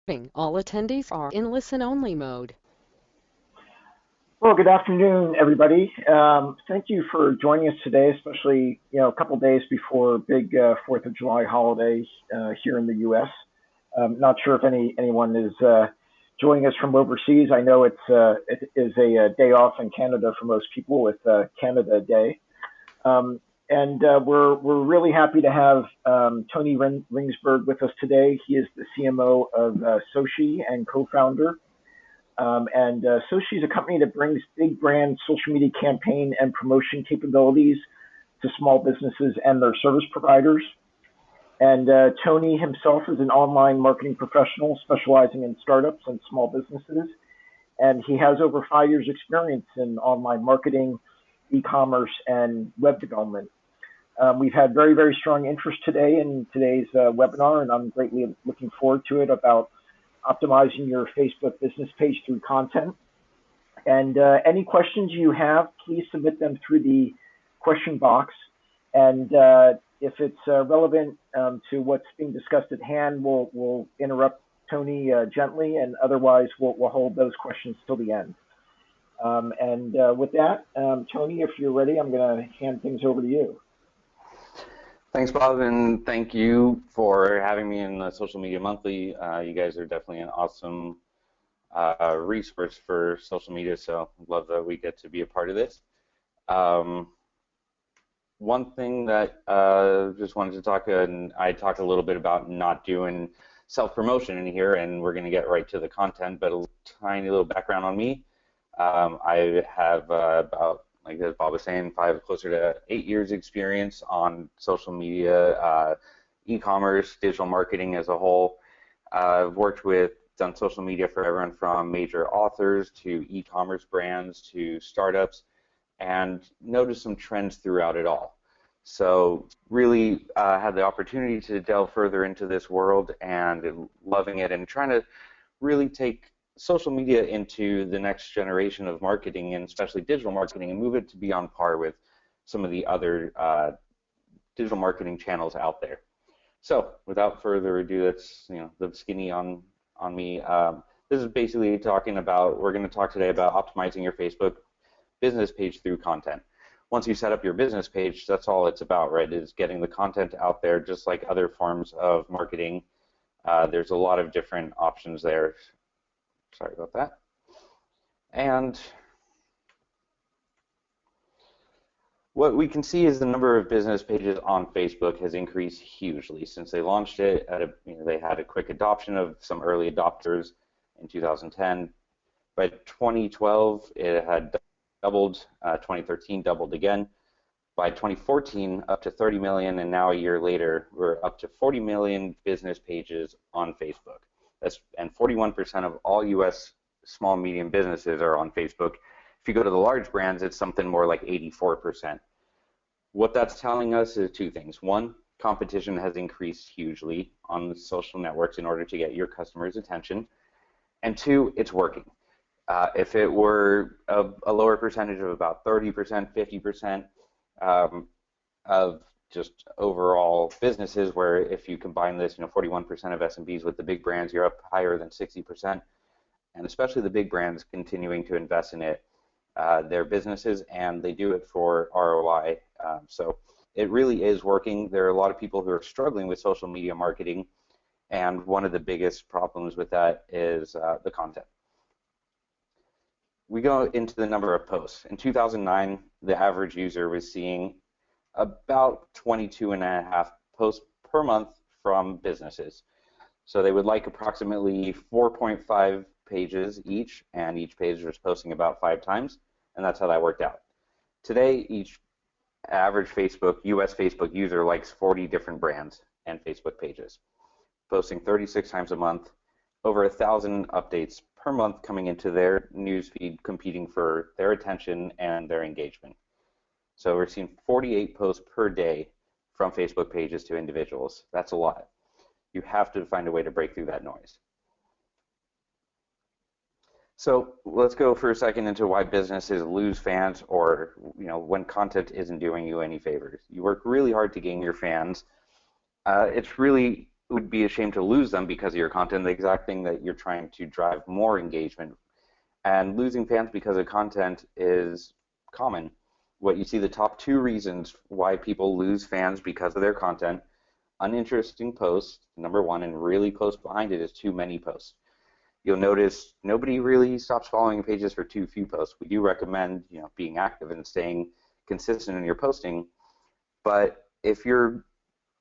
All attendees are in listen-only mode. Well, good afternoon, everybody. Thank you for joining us today, especially a couple days before big 4th of July holiday here in the U.S. Not sure if anyone is joining us from overseas. I know it is a day off in Canada for most people with Canada Day. And we're really happy to have Tony Ringsberg with us today. He is the CMO of Soci and co-founder. Soci is a company that brings big brand social media campaign and promotion capabilities to small businesses and their service providers. And Tony himself is an online marketing professional specializing in startups and small businesses. And he has over 5 years experience in online marketing, e-commerce, and web development. We've had very, very strong interest today in today's webinar, and I'm greatly looking forward to it, about optimizing your Facebook business page through content. And any questions you have, please submit them through the question box. And if it's relevant to what's being discussed at hand, we'll interrupt Tony gently, and otherwise we'll hold those questions till the end. With that, Tony, if you're ready, I'm going to hand things over to you. Thanks, Bob, and thank you for having me in the Social Media Monthly. You guys are definitely an awesome resource for social media, so I love that we get to be a part of this. One thing that just wanted to talk, and I talked a little bit about not doing self-promotion in here, and we're going to get right to the content, but a tiny little background on me. I have about, like as Bob was saying, closer to 8 years experience on social media, e-commerce, digital marketing as a whole. I've done social media for everyone from major authors to e-commerce brands to startups, and noticed some trends throughout it all. So really had the opportunity to delve further into this world and loving it, and trying to really take social media into the next generation of marketing, and especially digital marketing, and move it to be on par with some of the other digital marketing channels out there. So without further ado, that's the skinny on me. This is basically we're going to talk today about optimizing your Facebook business page through content. Once you set up your business page, that's all it's about, right? Is getting the content out there, just like other forms of marketing. There's a lot of different options there. Sorry about that. And what we can see is the number of business pages on Facebook has increased hugely since they launched it. They had a quick adoption of some early adopters in 2010. By 2012, it had doubled. 2013 doubled again. By 2014, up to 30 million, and now a year later, we're up to 40 million business pages on Facebook. And 41% of all U.S. small and medium businesses are on Facebook. If you go to the large brands, it's something more like 84%. What that's telling us is two things. One, competition has increased hugely on the social networks in order to get your customers' attention. And two, it's working. If it were a lower percentage of about 30%, 50% of just overall businesses, where if you combine this, 41% of SMBs with the big brands, you're up higher than 60%, and especially the big brands continuing to invest in it, their businesses, and they do it for ROI. So it really is working. There are a lot of people who are struggling with social media marketing, and one of the biggest problems with that is the content. We go into the number of posts. In 2009, the average user was seeing about 22.5 posts per month from businesses. So they would like approximately 4.5 pages each, and each page was posting about 5 times, and that's how that worked out. Today, each average US Facebook user likes 40 different brands and Facebook pages, posting 36 times a month, over 1,000 updates per month coming into their newsfeed, competing for their attention and their engagement. So we're seeing 48 posts per day from Facebook pages to individuals. That's a lot. You have to find a way to break through that noise. So let's go for a second into why businesses lose fans, or when content isn't doing you any favors. You work really hard to gain your fans. It's really would be ashamed to lose them because of your content, the exact thing that you're trying to drive more engagement. And losing fans because of content is common. What you see, the top 2 reasons why people lose fans because of their content: uninteresting posts, number 1, and really close behind it is too many posts. You'll notice nobody really stops following pages for too few posts. We do recommend, being active and staying consistent in your posting, but if you're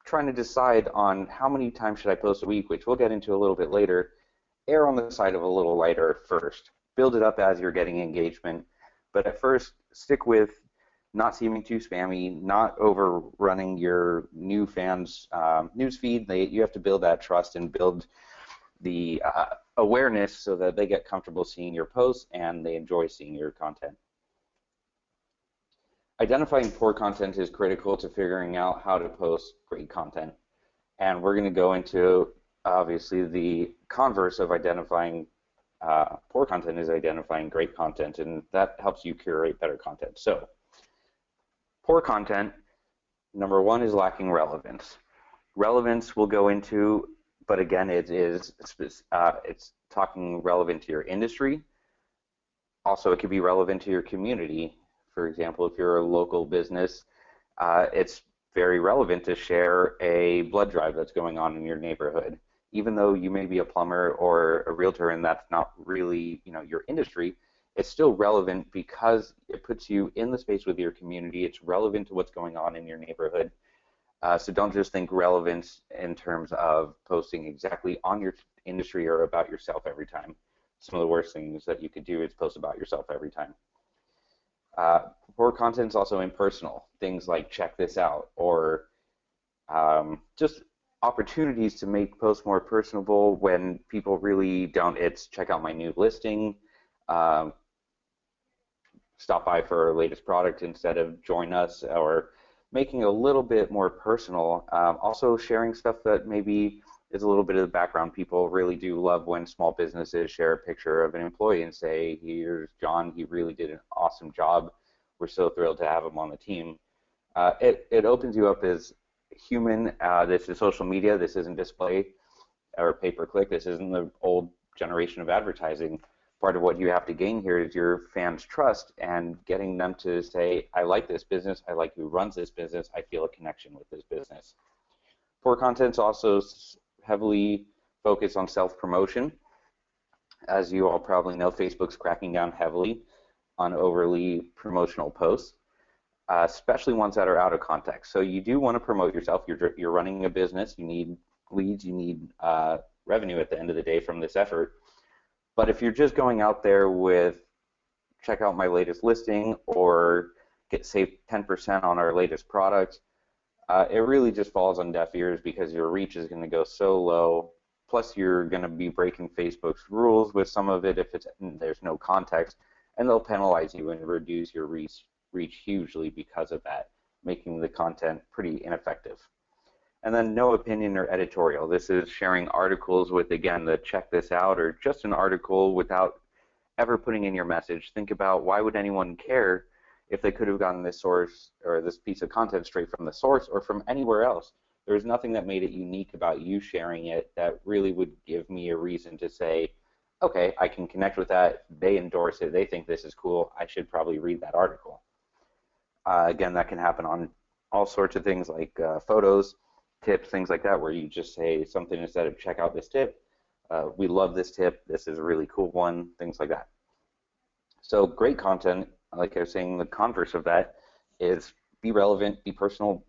trying to decide on how many times should I post a week, which we'll get into a little bit later, err on the side of a little lighter first. Build it up as you're getting engagement, but at first stick with not seeming too spammy, not overrunning your new fans' newsfeed. You have to build that trust and build the awareness so that they get comfortable seeing your posts and they enjoy seeing your content. Identifying poor content is critical to figuring out how to post great content. And we're going to go into, obviously, the converse of identifying poor content is identifying great content, and that helps you curate better content. So, poor content, number 1, is lacking relevance. Relevance we'll go into, but again, it's talking relevant to your industry. Also, it could be relevant to your community. For example, if you're a local business, it's very relevant to share a blood drive that's going on in your neighborhood. Even though you may be a plumber or a realtor and that's not really, your industry, it's still relevant because it puts you in the space with your community. It's relevant to what's going on in your neighborhood. So don't just think relevance in terms of posting exactly on your industry or about yourself every time. Some of the worst things that you could do is post about yourself every time. Poor content is also impersonal. Things like check this out, or just opportunities to make posts more personable when people really don't. It's check out my new listing, stop by for our latest product instead of join us, or making it a little bit more personal. Also sharing stuff that maybe is a little bit of the background. People really do love when small businesses share a picture of an employee and say, here's John, he really did an awesome job. We're so thrilled to have him on the team. It opens you up as human. This is social media. This isn't display or pay-per-click. This isn't the old generation of advertising. Part of what you have to gain here is your fans' trust and getting them to say, I like this business. I like who runs this business. I feel a connection with this business. Poor content's also heavily focused on self-promotion. As you all probably know, Facebook's cracking down heavily on overly promotional posts, especially ones that are out of context. So you do want to promote yourself. You're running a business. You need leads. You need revenue at the end of the day from this effort. But if you're just going out there with check out my latest listing or save 10% on our latest product, it really just falls on deaf ears because your reach is going to go so low. Plus, you're going to be breaking Facebook's rules with some of it if there's no context, and they'll penalize you and reduce your reach hugely because of that, making the content pretty ineffective. And then no opinion or editorial. This is sharing articles with, again, the check this out or just an article without ever putting in your message. Think about why would anyone care if they could have gotten this source or this piece of content straight from the source or from anywhere else. There's nothing that made it unique about you sharing it that really would give me a reason to say, okay, I can connect with that. They endorse it. They think this is cool. I should probably read that article. Again, that can happen on all sorts of things like photos, tips, things like that, where you just say something instead of check out this tip. We love this tip. This is a really cool one, things like that. So great content, like I was saying, the converse of that is be relevant, be personal,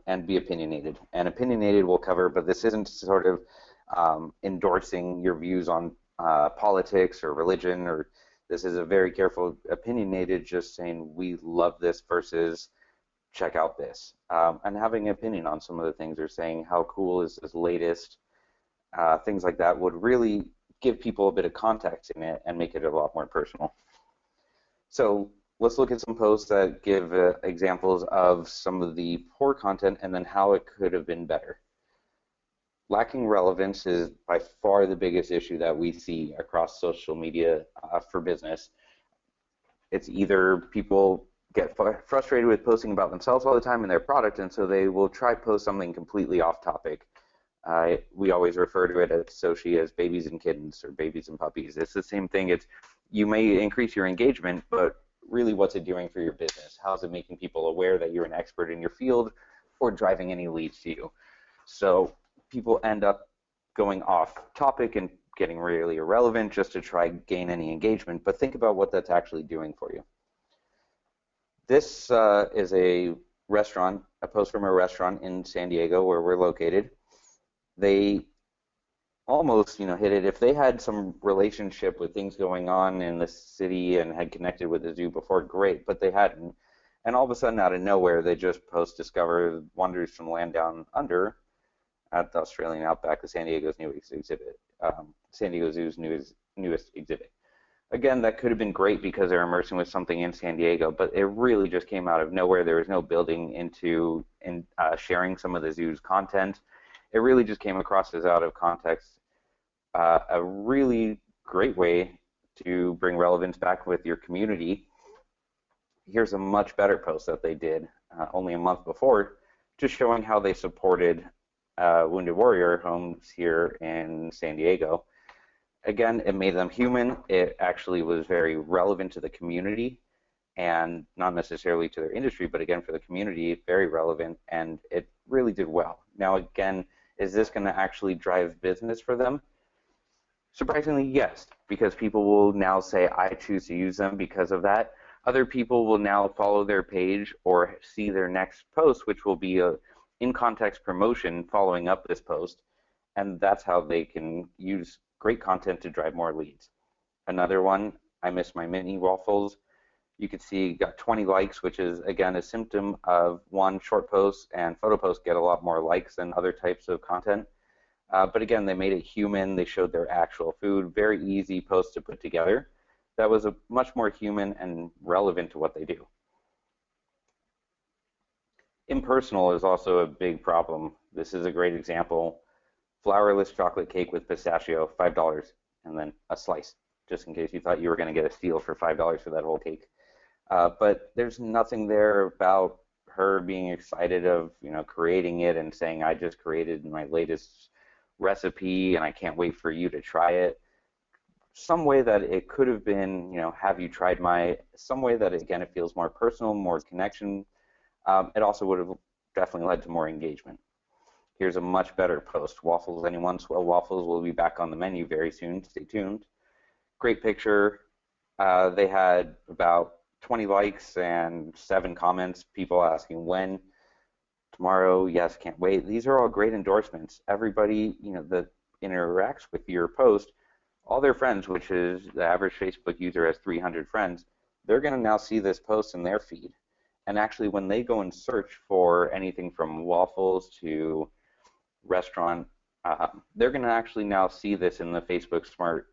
and be opinionated. And opinionated we'll cover, but this isn't sort of endorsing your views on politics or religion, or this is a very careful opinionated, just saying we love this versus check out this, and having an opinion on some of the things they're saying, how cool is this latest, things like that would really give people a bit of context in it and make it a lot more personal. So let's look at some posts that give examples of some of the poor content and then how it could have been better. Lacking relevance is by far the biggest issue that we see across social media for business. It's either people get frustrated with posting about themselves all the time and their product, and so they will try post something completely off topic. We always refer to it at Sochi as babies and kittens or babies and puppies. It's the same thing. It's you may increase your engagement, but really what's it doing for your business? How is it making people aware that you're an expert in your field or driving any leads to you? So people end up going off topic and getting really irrelevant just to try gain any engagement, but think about what that's actually doing for you. This is a restaurant, a post from a restaurant in San Diego where we're located. They almost, hit it. If they had some relationship with things going on in the city and had connected with the zoo before, great, but they hadn't. And all of a sudden, out of nowhere, they just discover wonders from land down under at the Australian outback, the San Diego Zoo's newest exhibit. Again, that could have been great because they're immersing with something in San Diego, but it really just came out of nowhere. There was no building into sharing some of the zoo's content. It really just came across as out of context. A really great way to bring relevance back with your community. Here's a much better post that they did only a month before, just showing how they supported Wounded Warrior homes here in San Diego. Again, it made them human. It actually was very relevant to the community and not necessarily to their industry, but again, for the community, very relevant, and it really did well. Now, again, is this going to actually drive business for them? Surprisingly, yes, because people will now say, I choose to use them because of that. Other people will now follow their page or see their next post, which will be a in-context promotion following up this post, and that's how they can use great content to drive more leads. Another one, I miss my mini waffles. You can see got 20 likes, which is, again, a symptom of, one, short posts and photo posts get a lot more likes than other types of content. But again, they made it human. They showed their actual food. Very easy post to put together. That was a much more human and relevant to what they do. Impersonal is also a big problem. This is a great example. Flourless chocolate cake with pistachio, $5, and then a slice, just in case you thought you were going to get a steal for $5 for that whole cake. But there's nothing there about her being excited of, creating it and saying, I just created my latest recipe and I can't wait for you to try it. Some way that it could have been, have you tried some way that, again, it feels more personal, more connection. It also would have definitely led to more engagement. Here's a much better post. Waffles, anyone? Swell Waffles will be back on the menu very soon. Stay tuned. Great picture. They had about 20 likes and 7 comments, people asking when. Tomorrow, yes, can't wait. These are all great endorsements. Everybody, that interacts with your post, all their friends, which is the average Facebook user has 300 friends, they're going to now see this post in their feed. And actually, when they go and search for anything from waffles to restaurant, they're going to actually now see this in the Facebook Smart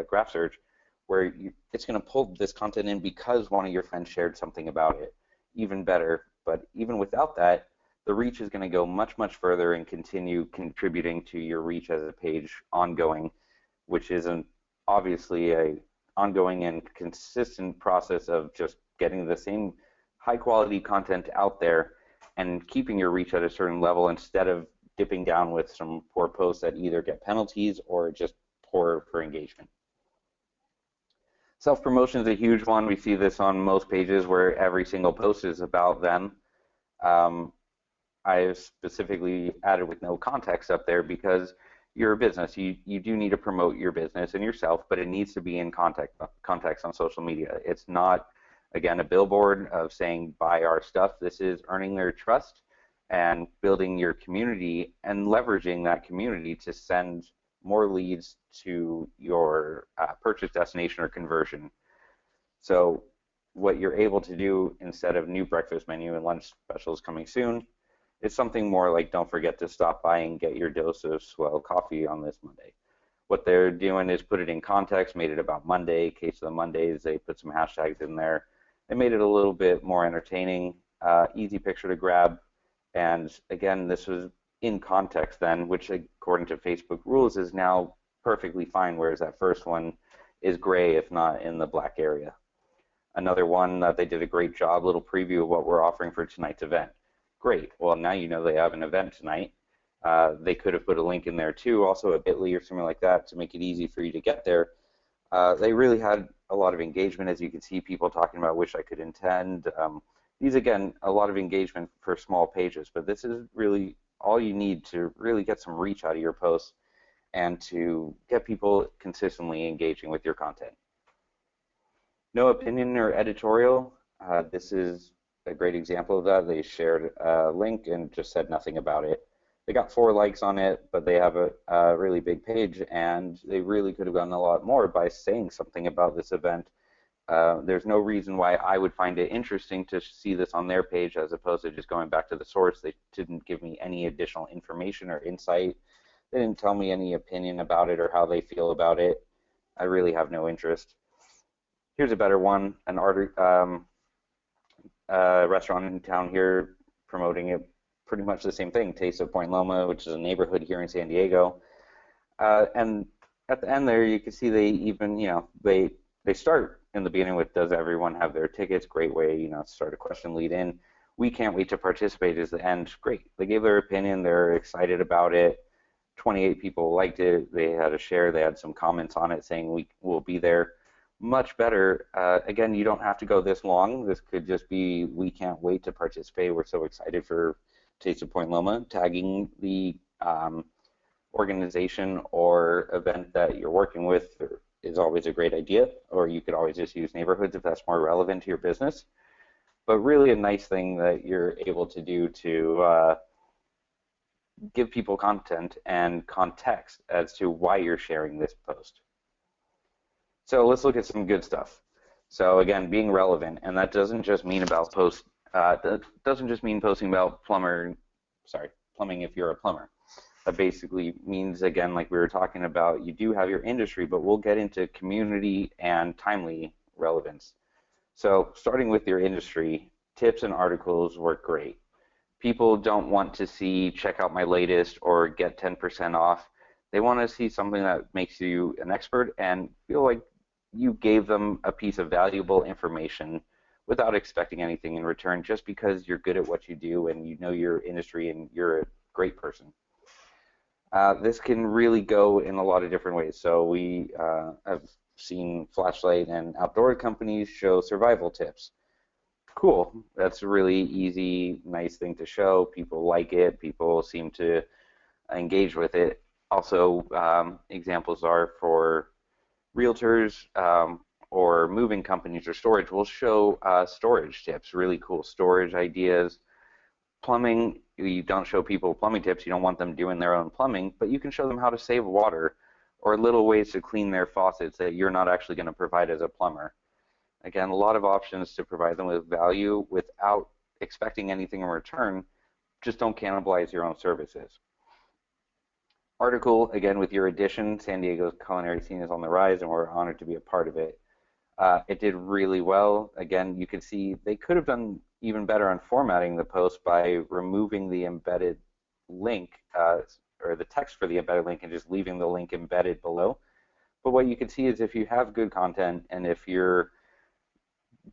Graph Search, where it's going to pull this content in because one of your friends shared something about it. Even better, but even without that, the reach is going to go much, much further and continue contributing to your reach as a page ongoing, which is obviously a ongoing and consistent process of just getting the same high-quality content out there and keeping your reach at a certain level instead of dipping down with some poor posts that either get penalties or just poor for engagement. Self-promotion is a huge one. We see this on most pages where every single post is about them. I specifically added with no context up there because you're a business. You do need to promote your business and yourself, but it needs to be in context on social media. It's not, again, a billboard of saying buy our stuff. This is earning their trust and building your community and leveraging that community to send more leads to your purchase destination or conversion. So what you're able to do instead of new breakfast menu and lunch specials coming soon, it's something more like don't forget to stop by and get your dose of Swell coffee on this Monday. What they're doing is put it in context, made it about Monday. Case of the Mondays, they put some hashtags in there. They made it a little bit more entertaining, easy picture to grab. And again, this was in context then, which according to Facebook rules is now perfectly fine, whereas that first one is gray, if not in the black area. Another one that they did a great job, little preview of what we're offering for tonight's event. Great. Well, now you know they have an event tonight. They could have put a link in there too, also a bit.ly or something like that to make it easy for you to get there. They really had a lot of engagement, as you can see, people talking about wish I could attend. These, again, a lot of engagement for small pages, but this is really all you need to really get some reach out of your posts and to get people consistently engaging with your content. No opinion or editorial. This is a great example of that. They shared a link and just said nothing about it. They got 4 likes on it, but they have a really big page, and they really could have done a lot more by saying something about this event. There's no reason why I would find it interesting to see this on their page as opposed to just going back to the source. They didn't give me any additional information or insight. They didn't tell me any opinion about it or how they feel about it. I really have no interest. Here's a better one, an restaurant in town here promoting it, pretty much the same thing, Taste of Point Loma, which is a neighborhood here in San Diego. And at the end there, you can see they even, they start in the beginning with, does everyone have their tickets? Great way, to start a question lead in. We can't wait to participate is the end. Great. They gave their opinion. They're excited about it. 28 people liked it. They had a share. They had some comments on it saying we will be there. Much better. Again, you don't have to go this long. This could just be, we can't wait to participate. We're so excited for Taste of Point Loma. Tagging the organization or event that you're working with is always a great idea, or you could always just use neighborhoods if that's more relevant to your business. But really a nice thing that you're able to do to give people content and context as to why you're sharing this post. So let's look at some good stuff. So again, being relevant, and that doesn't just mean about that doesn't just mean posting about plumbing if you're a plumber. That basically means, again, like we were talking about, you do have your industry, but we'll get into community and timely relevance. So starting with your industry, tips and articles work great. People don't want to see check out my latest or get 10% off. They want to see something that makes you an expert and feel like you gave them a piece of valuable information without expecting anything in return, just because you're good at what you do and you know your industry and you're a great person. This can really go in a lot of different ways. So we have seen flashlight and outdoor companies show survival tips. Cool. That's a really easy, nice thing to show. People like it. People seem to engage with it. Also, examples are for realtors or moving companies or storage. We'll show storage tips, really cool storage ideas. Plumbing, you don't show people plumbing tips. You don't want them doing their own plumbing, but you can show them how to save water or little ways to clean their faucets that you're not actually going to provide as a plumber. Again, a lot of options to provide them with value without expecting anything in return. Just don't cannibalize your own services. Article, again, with your addition, San Diego's culinary scene is on the rise, and we're honored to be a part of it. It did really well. Again, you can see they could have done even better on formatting the post by removing the embedded link or the text for the embedded link and just leaving the link embedded below. But what you can see is if you have good content and if you're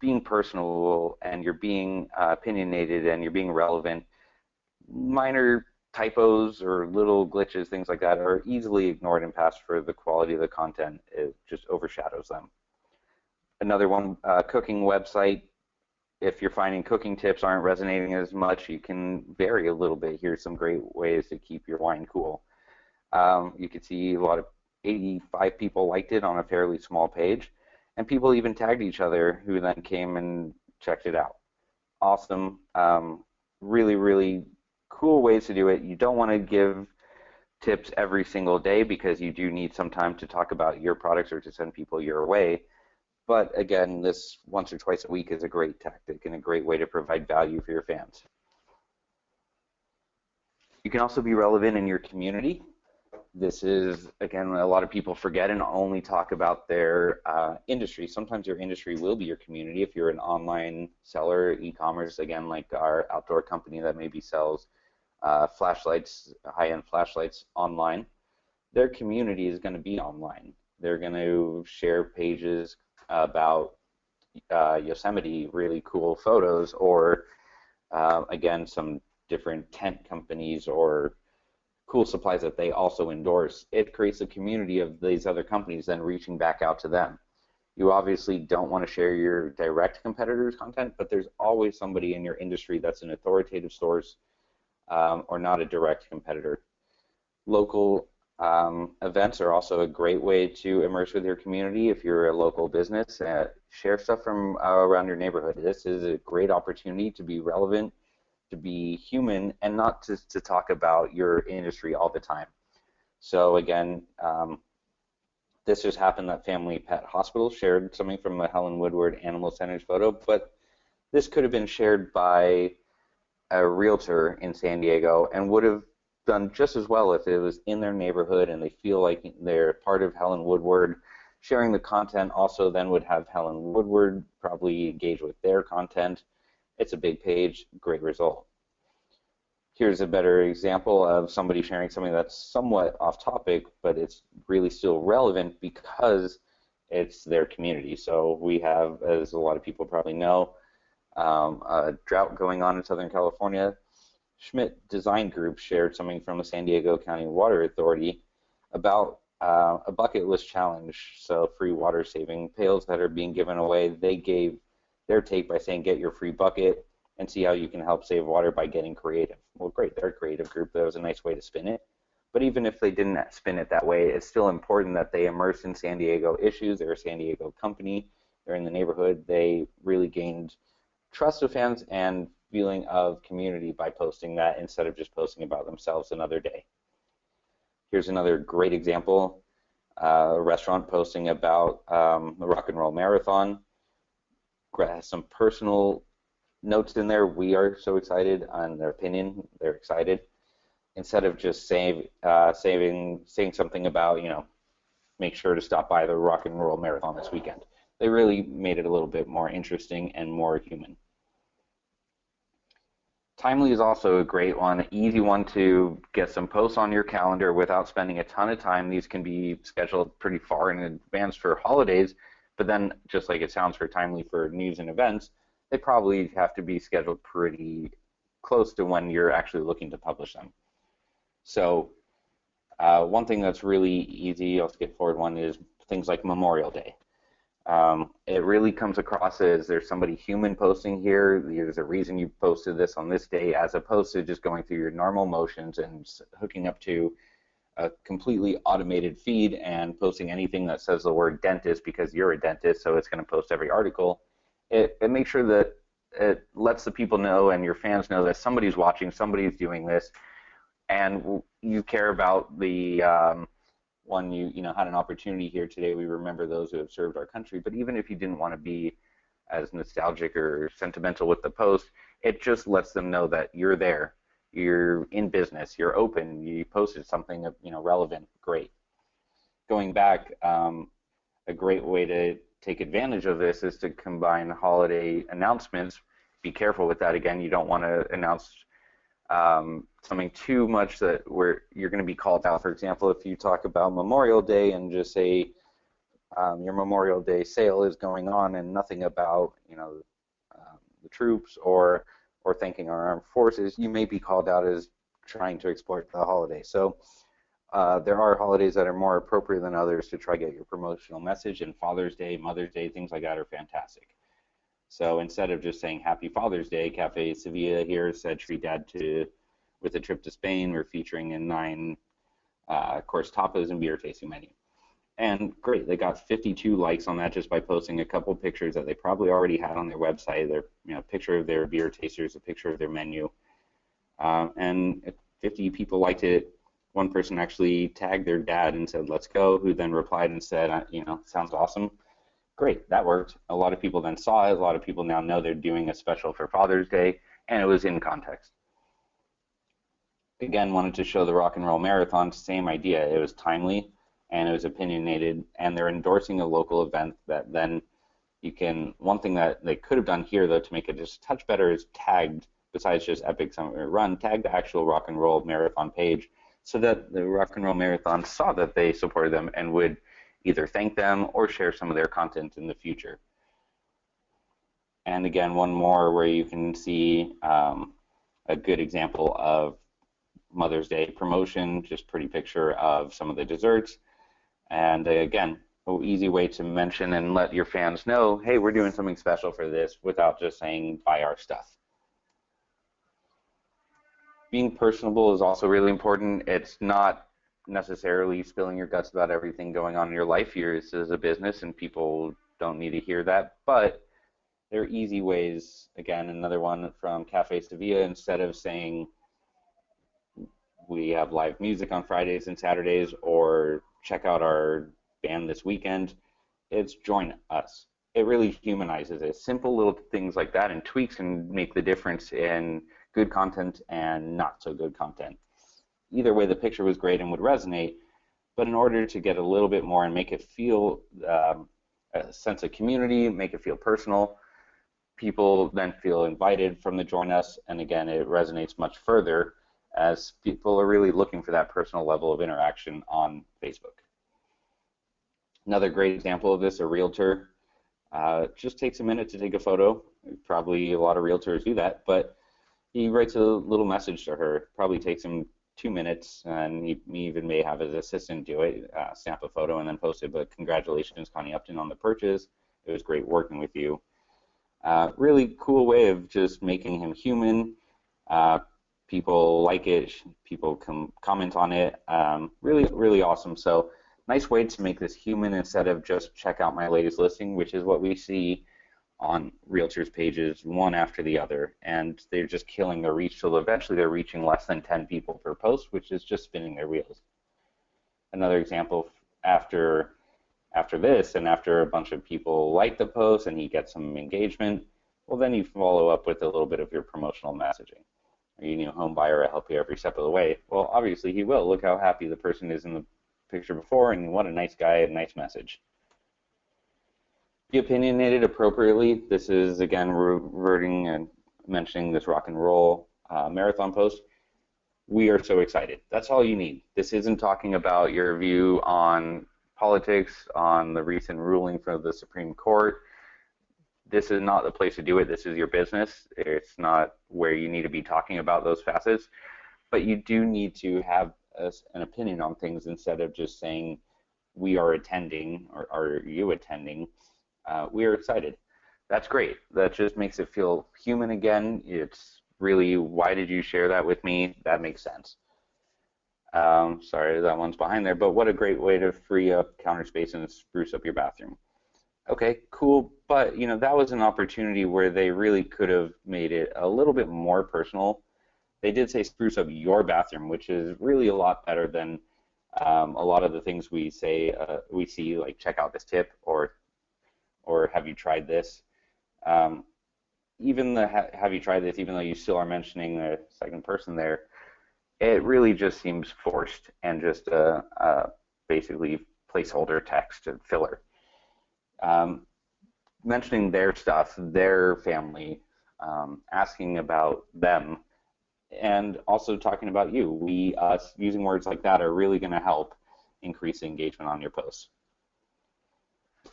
being personal and you're being opinionated and you're being relevant, minor typos or little glitches, things like that, are easily ignored and passed for the quality of the content. It just overshadows them. Another one, cooking website. If you're finding cooking tips aren't resonating as much, you can vary a little bit. Here's some great ways to keep your wine cool. You can see a lot of 85 people liked it on a fairly small page, and people even tagged each other who then came and checked it out. Awesome. Really, really cool ways to do it. You don't want to give tips every single day because you do need some time to talk about your products or to send people your way. But again, this once or twice a week is a great tactic and a great way to provide value for your fans. You can also be relevant in your community. This is, again, a lot of people forget and only talk about their industry. Sometimes your industry will be your community. If you're an online seller, e-commerce, again, like our outdoor company that maybe sells flashlights, high-end flashlights online, their community is going to be online. They're going to share pages about Yosemite, really cool photos, or again, some different tent companies or cool supplies that they also endorse, it creates a community of these other companies then reaching back out to them. You obviously don't want to share your direct competitors' content, but there's always somebody in your industry that's an authoritative source or not a direct competitor. Local events are also a great way to immerse with your community. If you're a local business, share stuff from around your neighborhood. This is a great opportunity to be relevant, to be human, and not just to talk about your industry all the time. So again, this just happened that Family Pet Hospital shared something from a Helen Woodward Animal Centers photo, but this could have been shared by a realtor in San Diego and would have done just as well if it was in their neighborhood and they feel like they're part of Helen Woodward. Sharing the content also then would have Helen Woodward probably engage with their content. It's a big page, great result. Here's a better example of somebody sharing something that's somewhat off topic, but it's really still relevant because it's their community. So we have, as a lot of people probably know, a drought going on in Southern California. Schmidt Design Group shared something from the San Diego County Water Authority about a bucket list challenge, so free water saving pails that are being given away. They gave their take by saying get your free bucket and see how you can help save water by getting creative. Well, great, they're a creative group. That was a nice way to spin it. But even if they didn't spin it that way, it's still important that they immerse in San Diego issues. They're a San Diego company. They're in the neighborhood. They really gained trust of fans and feeling of community by posting that instead of just posting about themselves another day. Here's another great example, a restaurant posting about the Rock and Roll Marathon. Has some personal notes in there. We are so excited on their opinion. They're excited. Instead of just saying something about, make sure to stop by the Rock and Roll Marathon this weekend. They really made it a little bit more interesting and more human. Timely is also a great one, an easy one to get some posts on your calendar without spending a ton of time. These can be scheduled pretty far in advance for holidays, but then just like it sounds for Timely for news and events, they probably have to be scheduled pretty close to when you're actually looking to publish them. So one thing that's really easy, I'll skip forward one, is things like Memorial Day. It really comes across as there's somebody human posting here, there's a reason you posted this on this day, as opposed to just going through your normal motions and hooking up to a completely automated feed and posting anything that says the word dentist because you're a dentist, so it's going to post every article. It makes sure that it lets the people know and your fans know that somebody's watching, somebody's doing this, and you care about the one you had an opportunity here today. We remember those who have served our country, but even if you didn't want to be as nostalgic or sentimental with the post, it just lets them know that you're there, you're in business, you're open, you posted something relevant. Great. Going back, a great way to take advantage of this is to combine holiday announcements. Be careful with that. Again, you don't want to announce something too much that where you're going to be called out. For example, if you talk about Memorial Day and just say your Memorial Day sale is going on and nothing about the troops or thanking our armed forces, you may be called out as trying to exploit the holiday. So there are holidays that are more appropriate than others to try to get your promotional message, and Father's Day, Mother's Day, things like that are fantastic. So instead of just saying Happy Father's Day, Cafe Sevilla here said treat dad with a trip to Spain. We're featuring a 9-course tapas and beer tasting menu. And great, they got 52 likes on that just by posting a couple pictures that they probably already had on their website. Their picture of their beer tasters, a picture of their menu, and 50 people liked it. One person actually tagged their dad and said, "Let's go," who then replied and said, "Sounds awesome." Great, that worked. A lot of people then saw it. A lot of people now know they're doing a special for Father's Day, and it was in context. Again, wanted to show the Rock and Roll Marathon, same idea. It was timely, and it was opinionated, and they're endorsing a local event that then you can, one thing that they could have done here, though, to make it just a touch better is tagged, besides just Epic Summer Run, tag the actual Rock and Roll Marathon page so that the Rock and Roll Marathon saw that they supported them and would either thank them or share some of their content in the future. And again, one more where you can see a good example of Mother's Day promotion, just pretty picture of some of the desserts. And again, an easy way to mention and let your fans know, hey, we're doing something special for this without just saying buy our stuff. Being personable is also really important. It's not necessarily spilling your guts about everything going on in your life. This is a business and people don't need to hear that, but there are easy ways. Again, another one from Cafe Sevilla, instead of saying we have live music on Fridays and Saturdays or check out our band this weekend, it's join us. It really humanizes it. Simple little things like that and tweaks can make the difference in good content and not so good content. Either way, the picture was great and would resonate, but in order to get a little bit more and make it feel a sense of community, make it feel personal, people then feel invited from the join us, and again, it resonates much further as people are really looking for that personal level of interaction on Facebook. Another great example of this, a realtor, just takes a minute to take a photo. Probably a lot of realtors do that, but he writes a little message to her. It probably takes him 2 minutes, and he even may have his assistant do it, snap a photo and then post it, but congratulations, Connie Upton, on the purchase. It was great working with you. Really cool way of just making him human. People like it, people comment on it. Really, really awesome. So nice way to make this human instead of just check out my latest listing, which is what we see on realtors pages one after the other, and they're just killing their reach till eventually they're reaching less than 10 people per post, which is just spinning their wheels. Another example, after this and after a bunch of people like the post and he gets some engagement, well, then you follow up with a little bit of your promotional messaging. Are you a new home buyer? I help you every step of the way. Well, obviously he will. Look how happy the person is in the picture before, and what a nice guy, a nice message. Be opinionated appropriately. This is, again, reverting and mentioning this rock and roll marathon post. We are so excited. That's all you need. This isn't talking about your view on politics, on the recent ruling from the Supreme Court. This is not the place to do it. This is your business. It's not where you need to be talking about those facets. But you do need to have an opinion on things instead of just saying, we are attending, or are you attending? We are excited. That's great. That just makes it feel human again. It's really, why did you share that with me? That makes sense. Sorry, that one's behind there, but what a great way to free up counter space and spruce up your bathroom. Okay, cool, but that was an opportunity where they really could have made it a little bit more personal. They did say spruce up your bathroom, which is really a lot better than a lot of the things we say, we see, like check out this tip or have you tried this. Even the have you tried this, even though you still are mentioning the second person there, it really just seems forced and just basically placeholder text and filler. Mentioning their stuff, their family, asking about them, and also talking about you. We, us, using words like that are really going to help increase engagement on your posts.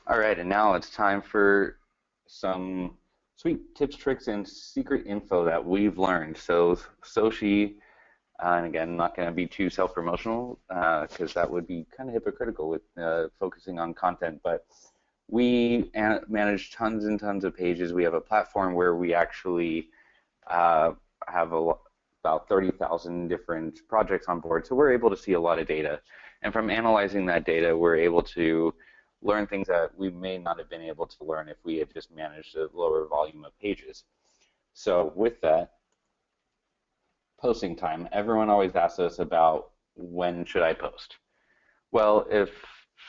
All right, and now it's time for some sweet tips, tricks, and secret info that we've learned. So Sochi, and again, not going to be too self-promotional because that would be kind of hypocritical with focusing on content, but we manage tons and tons of pages. We have a platform where we actually have about 30,000 different projects on board, so we're able to see a lot of data. And from analyzing that data, we're able to learn things that we may not have been able to learn if we had just managed a lower volume of pages. So with that, posting time. Everyone always asks us about when should I post. Well, if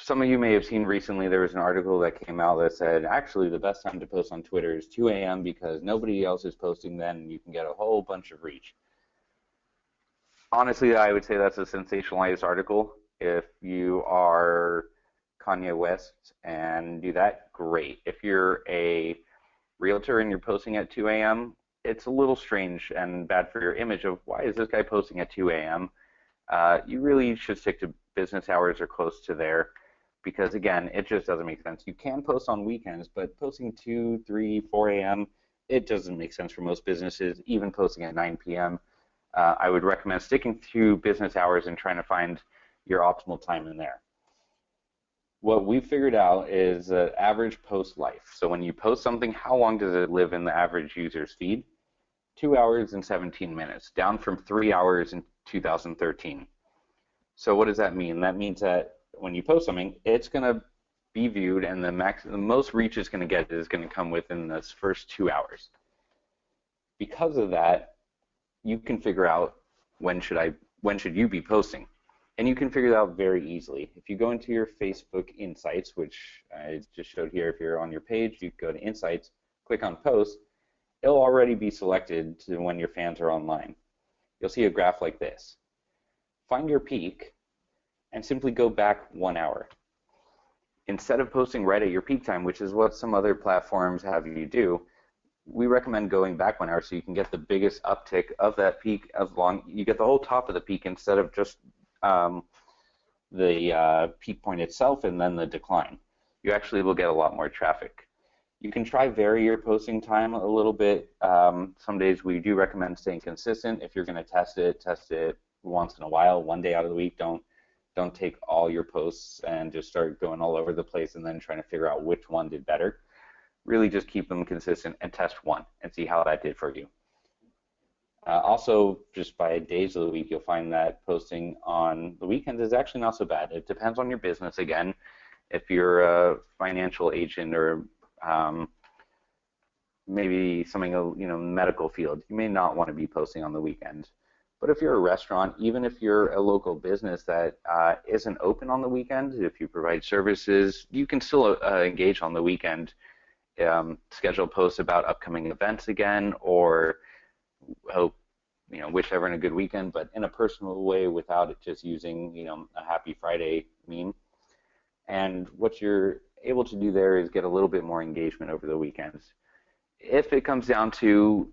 some of you may have seen recently, there was an article that came out that said actually the best time to post on Twitter is 2 a.m. because nobody else is posting then and you can get a whole bunch of reach. Honestly, I would say that's a sensationalized article. If you are Kanye West and do that, great. If you're a realtor and you're posting at 2 a.m., it's a little strange and bad for your image of why is this guy posting at 2 a.m. You really should stick to business hours or close to there because, again, it just doesn't make sense. You can post on weekends, but posting 2, 3, 4 a.m., it doesn't make sense for most businesses, even posting at 9 p.m. I would recommend sticking to business hours and trying to find your optimal time in there. What we figured out is average post life. So when you post something, how long does it live in the average user's feed? 2 hours and 17 minutes, down from 3 hours in 2013. So what does that mean? That means that when you post something, it's going to be viewed, and the most reach it's going to get is going to come within this first 2 hours. Because of that, you can figure out when should you be posting, and you can figure that out very easily. If you go into your Facebook Insights, which I just showed here, if you're on your page, you go to Insights, click on Post, it'll already be selected to when your fans are online. You'll see a graph like this. Find your peak and simply go back 1 hour. Instead of posting right at your peak time, which is what some other platforms have you do, we recommend going back 1 hour so you can get the biggest uptick of that peak. You get the whole top of the peak instead of just the peak point itself and then the decline. You actually will get a lot more traffic. You can try vary your posting time a little bit. Some days we do recommend staying consistent. If you're going to test it once in a while, 1 day out of the week. Don't take all your posts and just start going all over the place and then trying to figure out which one did better. Really just keep them consistent and test one and see how that did for you. Also, just by days of the week, you'll find that posting on the weekends is actually not so bad. It depends on your business again. If you're a financial agent or maybe something, medical field, you may not want to be posting on the weekend. But if you're a restaurant, even if you're a local business that isn't open on the weekend, if you provide services, you can still engage on the weekend. Schedule posts about upcoming events again, or hope wish everyone a good weekend, but in a personal way without it just using a Happy Friday meme. And what you're able to do there is get a little bit more engagement over the weekends. If it comes down to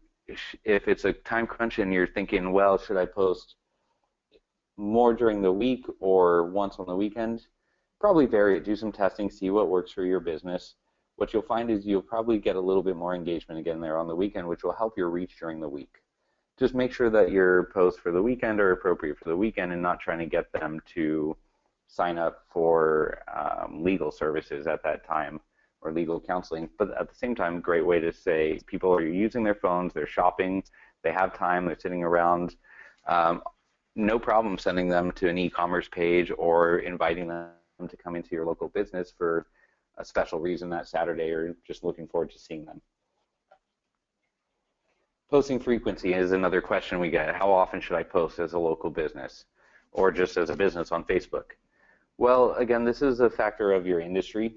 if it's a time crunch and you're thinking, well, should I post more during the week or once on the weekend? Probably vary it. Do some testing, see what works for your business. What you'll find is you'll probably get a little bit more engagement again there on the weekend, which will help your reach during the week. Just make sure that your posts for the weekend are appropriate for the weekend and not trying to get them to sign up for legal services at that time or legal counseling. But at the same time, a great way to say people are using their phones, they're shopping, they have time, they're sitting around. No problem sending them to an e-commerce page or inviting them to come into your local business for a special reason that Saturday or just looking forward to seeing them. Posting frequency is another question we get. How often should I post as a local business or just as a business on Facebook? Well, again, this is a factor of your industry.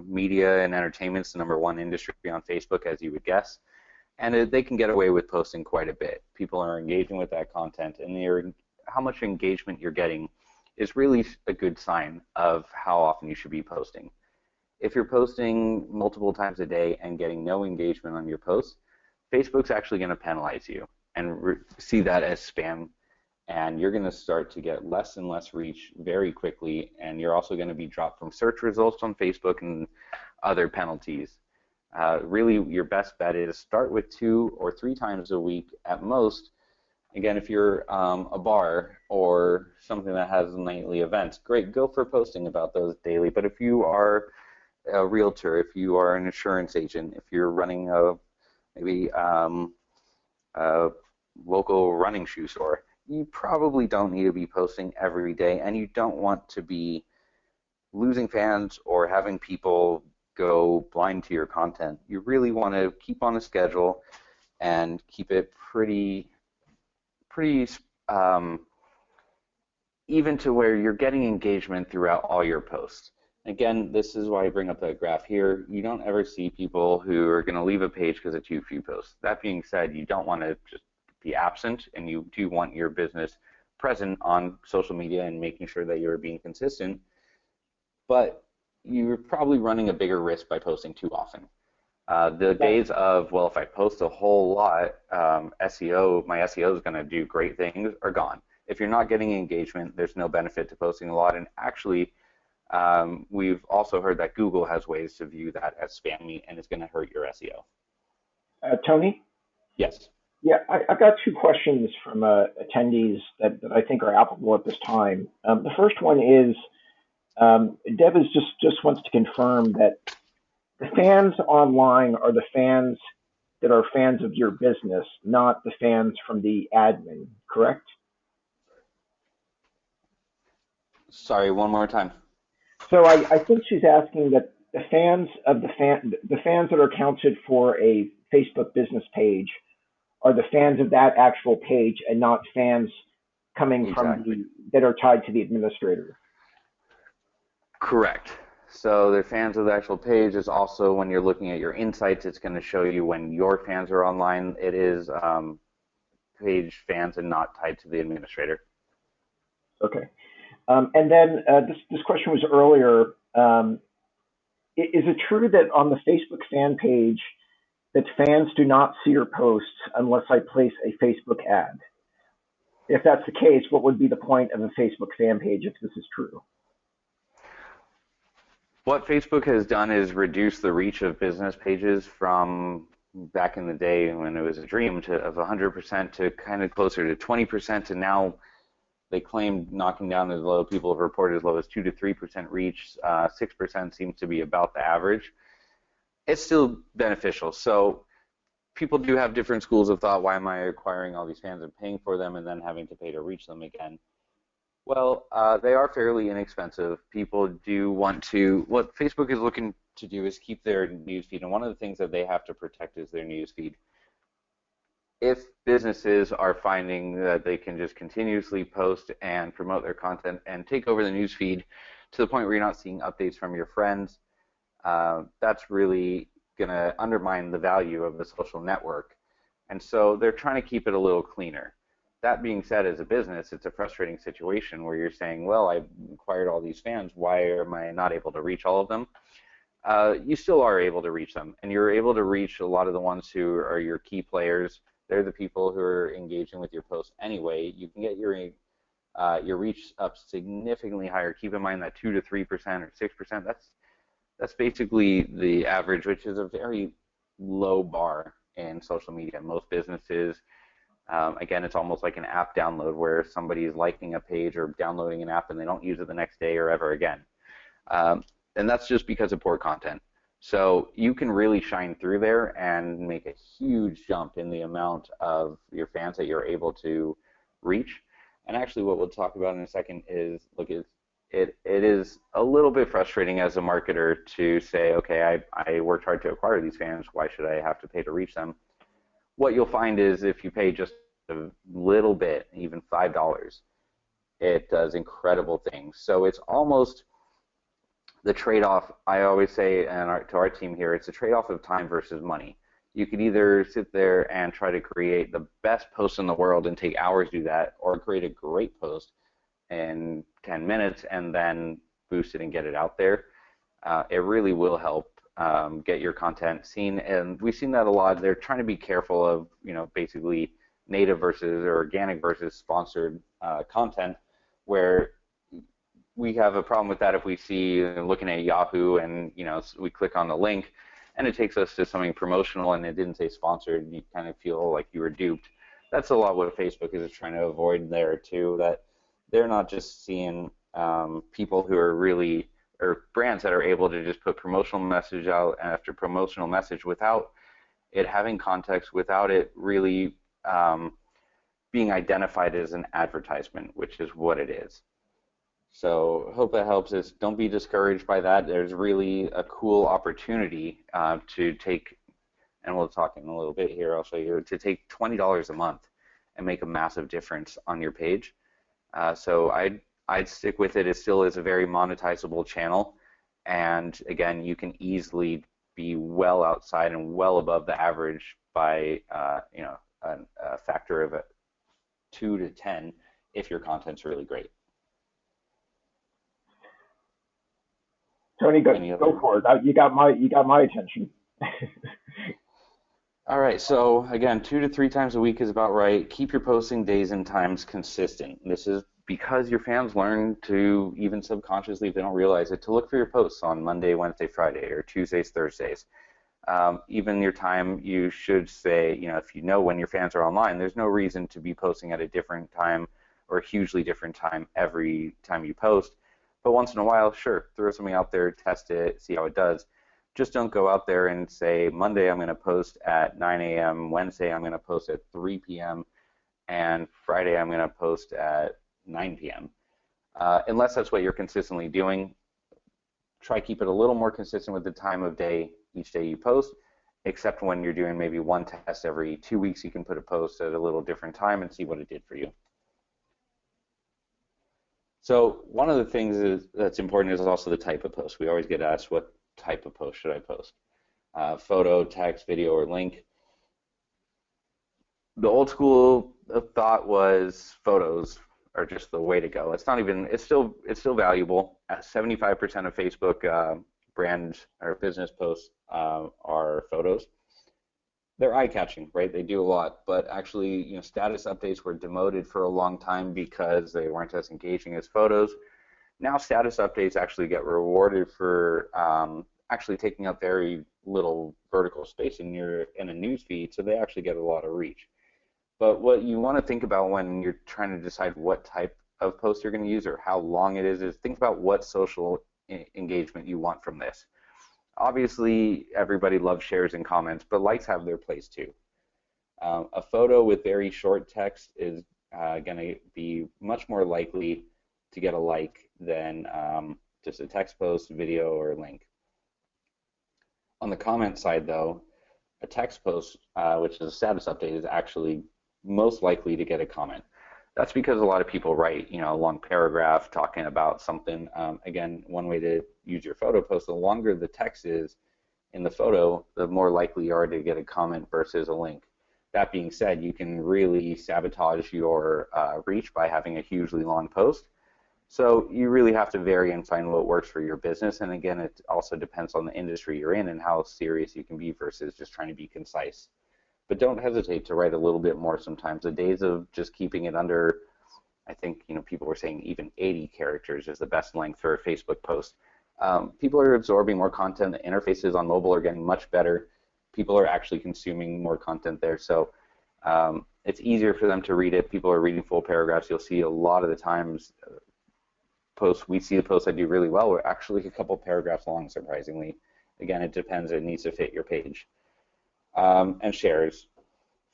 Media and entertainment is the #1 industry on Facebook, as you would guess, and they can get away with posting quite a bit. People are engaging with that content, and how much engagement you're getting is really a good sign of how often you should be posting. If you're posting multiple times a day and getting no engagement on your posts, Facebook's actually going to penalize you and see that as spam, and you're going to start to get less and less reach very quickly, and you're also going to be dropped from search results on Facebook and other penalties. Really, your best bet is start with 2 or 3 times a week at most. Again, if you're a bar or something that has nightly events, great, go for posting about those daily. But if you are a realtor, if you are an insurance agent, if you're running maybe a local running shoe store, you probably don't need to be posting every day, and you don't want to be losing fans or having people go blind to your content. You really want to keep on a schedule and keep it pretty even to where you're getting engagement throughout all your posts. Again, this is why I bring up that graph here. You don't ever see people who are going to leave a page because of too few posts. That being said, you don't want to just be absent, and you do want your business present on social media and making sure that you're being consistent, but you're probably running a bigger risk by posting too often. The days of, well, if I post a whole lot, my SEO is going to do great things are gone. If you're not getting engagement, there's no benefit to posting a lot, and actually we've also heard that Google has ways to view that as spammy, and it's going to hurt your SEO. Tony? Yes. Yeah, I've got two questions from attendees that I think are applicable at this time. The first one is Deb is just wants to confirm that the fans online are the fans that are fans of your business, not the fans from the admin, correct? Sorry, one more time. So I think she's asking that the fans that are counted for a Facebook business page are the fans of that actual page and not fans coming from Exactly. that are tied to the administrator. Correct. So the fans of the actual page is also when you're looking at your insights, it's going to show you when your fans are online. It is page fans and not tied to the administrator. Okay. And then this question was earlier. Is it true that on the Facebook fan page that fans do not see your posts unless I place a Facebook ad? If that's the case, what would be the point of a Facebook fan page if this is true? What Facebook has done is reduce the reach of business pages from back in the day when it was a dream of 100% to kind of closer to 20%, and now they claim knocking down as low. People have reported as low as 2 to 3% reach. 6% seems to be about the average. It's still beneficial. So people do have different schools of thought. Why am I acquiring all these fans and paying for them and then having to pay to reach them again? Well, they are fairly inexpensive. People do want to, what Facebook is looking to do is keep their newsfeed, and one of the things that they have to protect is their newsfeed. If businesses are finding that they can just continuously post and promote their content and take over the newsfeed to the point where you're not seeing updates from your friends, that's really going to undermine the value of the social network. And so they're trying to keep it a little cleaner. That being said, as a business, it's a frustrating situation where you're saying, well, I've acquired all these fans. Why am I not able to reach all of them? You still are able to reach them, and you're able to reach a lot of the ones who are your key players. They're the people who are engaging with your posts anyway. You can get your reach up significantly higher. Keep in mind that 2 to 3% or 6%. That's basically the average, which is a very low bar in social media. Most businesses, again, it's almost like an app download where somebody is liking a page or downloading an app and they don't use it the next day or ever again. And that's just because of poor content. So you can really shine through there and make a huge jump in the amount of your fans that you're able to reach. And actually what we'll talk about in a second is, look, it is a little bit frustrating as a marketer to say, okay, I worked hard to acquire these fans. Why should I have to pay to reach them? What you'll find is if you pay just a little bit, even $5, it does incredible things. So it's almost the trade-off. I always say to our team here, it's a trade-off of time versus money. You could either sit there and try to create the best post in the world and take hours to do that, or create a great post in 10 minutes and then boost it and get it out there. It really will help get your content seen, and we've seen that a lot. They're trying to be careful of, basically native versus or organic versus sponsored content, where we have a problem with that if we see looking at Yahoo and we click on the link and it takes us to something promotional and it didn't say sponsored, and you kind of feel like you were duped. That's a lot what Facebook is trying to avoid there too, that they're not just seeing people who are really, or brands that are able to just put promotional message out after promotional message without it having context, without it really being identified as an advertisement, which is what it is. So hope that helps us. Don't be discouraged by that. There's really a cool opportunity to take, and we'll talk in a little bit here, I'll show you, to take $20 a month and make a massive difference on your page. So I'd stick with it. It still is a very monetizable channel, and again, you can easily be well outside and well above the average by a factor of 2 to 10 if your content's really great. Tony, go for it. You got my attention. All right, so again, 2 to 3 times a week is about right. Keep your posting days and times consistent. This is because your fans learn to, even subconsciously if they don't realize it, to look for your posts on Monday, Wednesday, Friday, or Tuesdays, Thursdays. Even your time, you should say, if you know when your fans are online, there's no reason to be posting at a different time or a hugely different time every time you post. But once in a while, sure, throw something out there, test it, see how it does. Just don't go out there and say, Monday I'm going to post at 9 a.m., Wednesday I'm going to post at 3 p.m., and Friday I'm going to post at 9 p.m. Unless that's what you're consistently doing, try keep it a little more consistent with the time of day each day you post, except when you're doing maybe one test every 2 weeks, you can put a post at a little different time and see what it did for you. So one of the things that's important is also the type of post. We always get asked, what type of post should I post? Photo, text, video, or link. The old school thought was photos are just the way to go. It's not even. It's still valuable. 75% of Facebook brand or business posts are photos. They're eye-catching, right? They do a lot, but actually, status updates were demoted for a long time because they weren't as engaging as photos. Now, status updates actually get rewarded for actually taking up very little vertical space in a news feed, so they actually get a lot of reach. But what you want to think about when you're trying to decide what type of post you're going to use or how long it is think about what social engagement you want from this. Obviously, everybody loves shares and comments, but likes have their place too. A photo with very short text is going to be much more likely to get a like than just a text post, video, or link. On the comment side, though, a text post, which is a status update, is actually most likely to get a comment. That's because a lot of people write, a long paragraph talking about something. Again, one way to use your photo post, the longer the text is in the photo, the more likely you are to get a comment versus a link. That being said, you can really sabotage your reach by having a hugely long post. So you really have to vary and find what works for your business. And again, it also depends on the industry you're in and how serious you can be versus just trying to be concise. But don't hesitate to write a little bit more sometimes. The days of just keeping it under, I think, people were saying even 80 characters is the best length for a Facebook post. People are absorbing more content. The interfaces on mobile are getting much better. People are actually consuming more content there. So it's easier for them to read it. People are reading full paragraphs. You'll see a lot of the times we see the posts that do really well are actually a couple paragraphs long, surprisingly. Again, it depends. It needs to fit your page. And shares.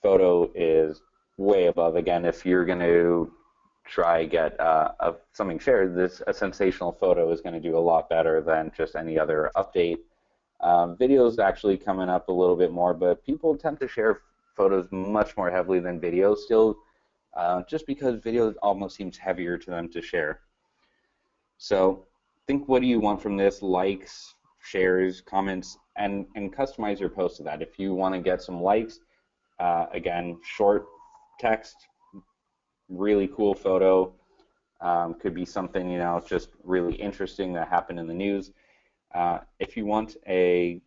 Photo is way above. Again, if you're going to try get something shared, a sensational photo is going to do a lot better than just any other update. Video is actually coming up a little bit more, but people tend to share photos much more heavily than video still, just because video almost seems heavier to them to share. So think, what do you want from this? Likes, shares, comments, and customize your post to that. If you want to get some likes, again, short text, really cool photo, could be something, just really interesting that happened in the news. If you want a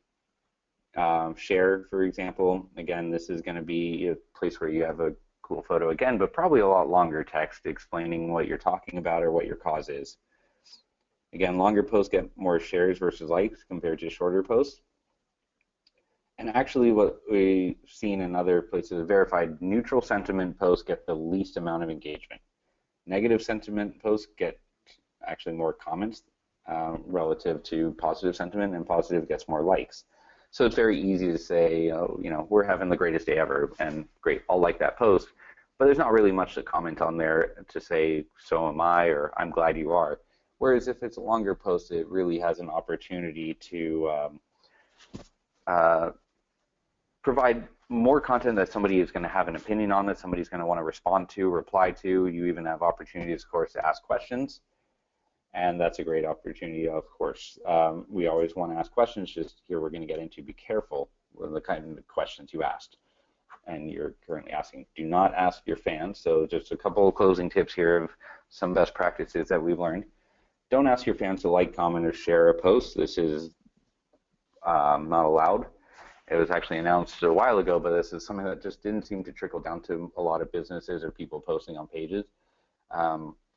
share, for example, again, this is going to be a place where you have a cool photo again, but probably a lot longer text explaining what you're talking about or what your cause is. Again, longer posts get more shares versus likes compared to shorter posts. And actually what we've seen in other places, verified neutral sentiment posts get the least amount of engagement. Negative sentiment posts get actually more comments relative to positive sentiment, and positive gets more likes. So it's very easy to say, we're having the greatest day ever, and great, I'll like that post. But there's not really much to comment on there to say, so am I, or I'm glad you are. Whereas if it's a longer post, it really has an opportunity to provide more content that somebody is going to have an opinion on, that somebody's going to want to respond to, reply to. You even have opportunities, of course, to ask questions. And that's a great opportunity, of course. We always want to ask questions. Just here we're going to get into, be careful with the kind of questions you asked and you're currently asking. Do not ask your fans. So just a couple of closing tips here of some best practices that we've learned. Don't ask your fans to like, comment, or share a post. This is not allowed. It was actually announced a while ago, but this is something that just didn't seem to trickle down to a lot of businesses or people posting on pages.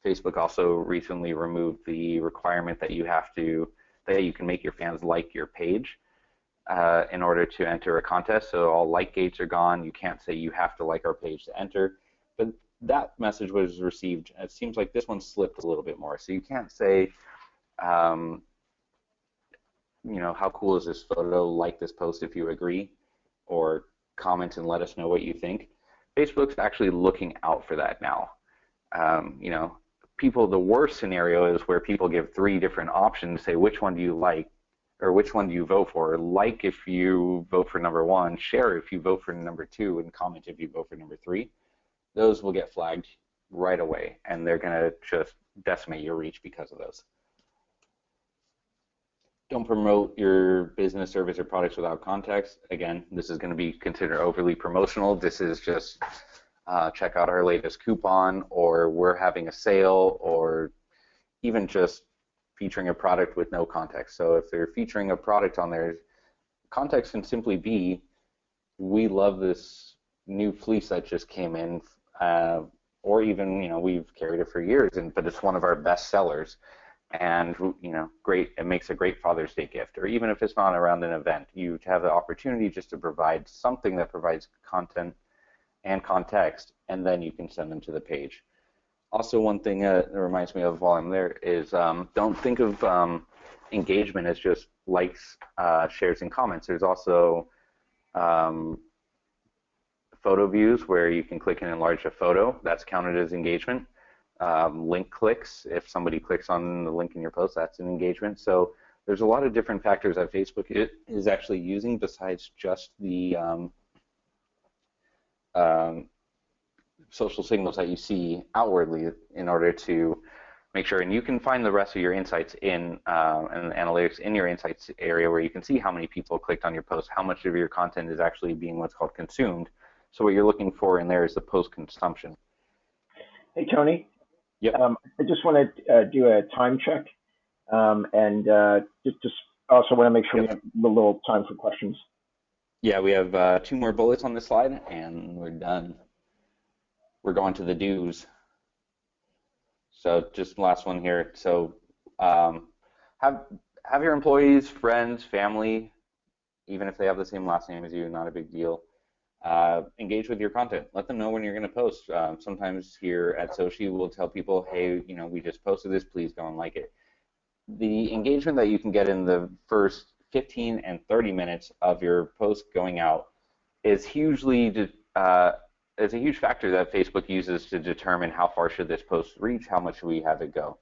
Facebook also recently removed the requirement that you can make your fans like your page. in order to enter a contest. So all like gates are gone. You can't say you have to like our page to enter. But that message was received. It seems like this one slipped a little bit more. So you can't say, how cool is this photo? Like this post if you agree, or comment and let us know what you think. Facebook's actually looking out for that now. The worst scenario is where people give 3 different options, say which one do you like, or which one do you vote for? Like if you vote for number 1, share if you vote for number 2, and comment if you vote for number 3. Those will get flagged right away, and they're going to just decimate your reach because of those. Don't promote your business, service, or products without context. Again, this is going to be considered overly promotional. This is just check out our latest coupon, or we're having a sale, or even just featuring a product with no context. So if they're featuring a product on there, context can simply be, we love this new fleece that just came in, or even, we've carried it for years, but it's one of our best sellers. And great, it makes a great Father's Day gift. Or even if it's not around an event, you have the opportunity just to provide something that provides content and context, and then you can send them to the page. Also, one thing that reminds me of while I'm there is don't think of engagement as just likes, shares, and comments. There's also photo views where you can click and enlarge a photo. That's counted as engagement. Link clicks, if somebody clicks on the link in your post, that's an engagement. So there's a lot of different factors that Facebook is actually using besides just the social signals that you see outwardly in order to make sure. And you can find the rest of your insights in and analytics in your insights area, where you can see how many people clicked on your post, how much of your content is actually being what's called consumed. So what you're looking for in there is the post consumption. Hey, Tony. Yep. I just want to do a time check, and just also want to make sure we have a little time for questions. Yeah, we have 2 more bullets on this slide, and we're done. We're going to the do's. So just last one here. So have your employees, friends, family, even if they have the same last name as you, not a big deal. Engage with your content. Let them know when you're going to post. Sometimes here at Soci, we'll tell people, hey, we just posted this, please go and like it. The engagement that you can get in the first 15 and 30 minutes of your post going out is hugely is a huge factor that Facebook uses to determine how far should this post reach, how much should we have it go.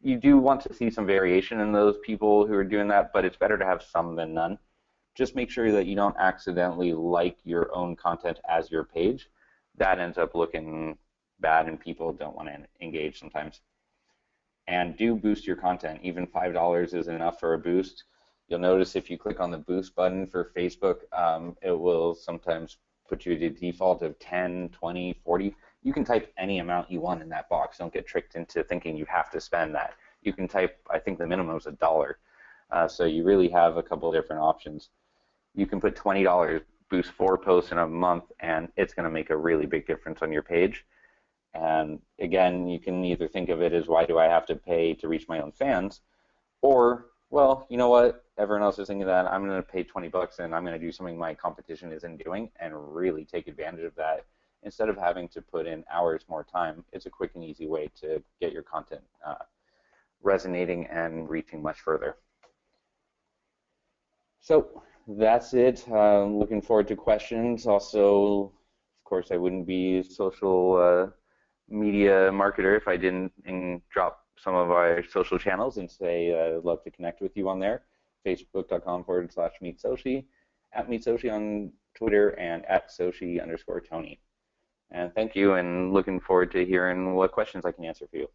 You do want to see some variation in those people who are doing that, but it's better to have some than none. Just make sure that you don't accidentally like your own content as your page. That ends up looking bad, and people don't want to engage sometimes. And do boost your content. Even $5 is enough for a boost. You'll notice if you click on the boost button for Facebook, it will sometimes put you to default of 10, 20, 40. You can type any amount you want in that box. Don't get tricked into thinking you have to spend that. You can type, I think the minimum is $1. So you really have a couple of different options. You can put $20, boost 4 posts in a month, and it's going to make a really big difference on your page. And again, you can either think of it as, why do I have to pay to reach my own fans? Or, well, you know what? Everyone else is thinking that. I'm going to pay $20 and I'm going to do something my competition isn't doing and really take advantage of that. Instead of having to put in hours more time, it's a quick and easy way to get your content resonating and reaching much further. So that's it. Looking forward to questions. Also, of course, I wouldn't be a social media marketer if I didn't drop some of our social channels and say I'd love to connect with you on there. Facebook.com/meetsoci, @meetsoci on Twitter, and @soci_Tony. And thank you, and looking forward to hearing what questions I can answer for you.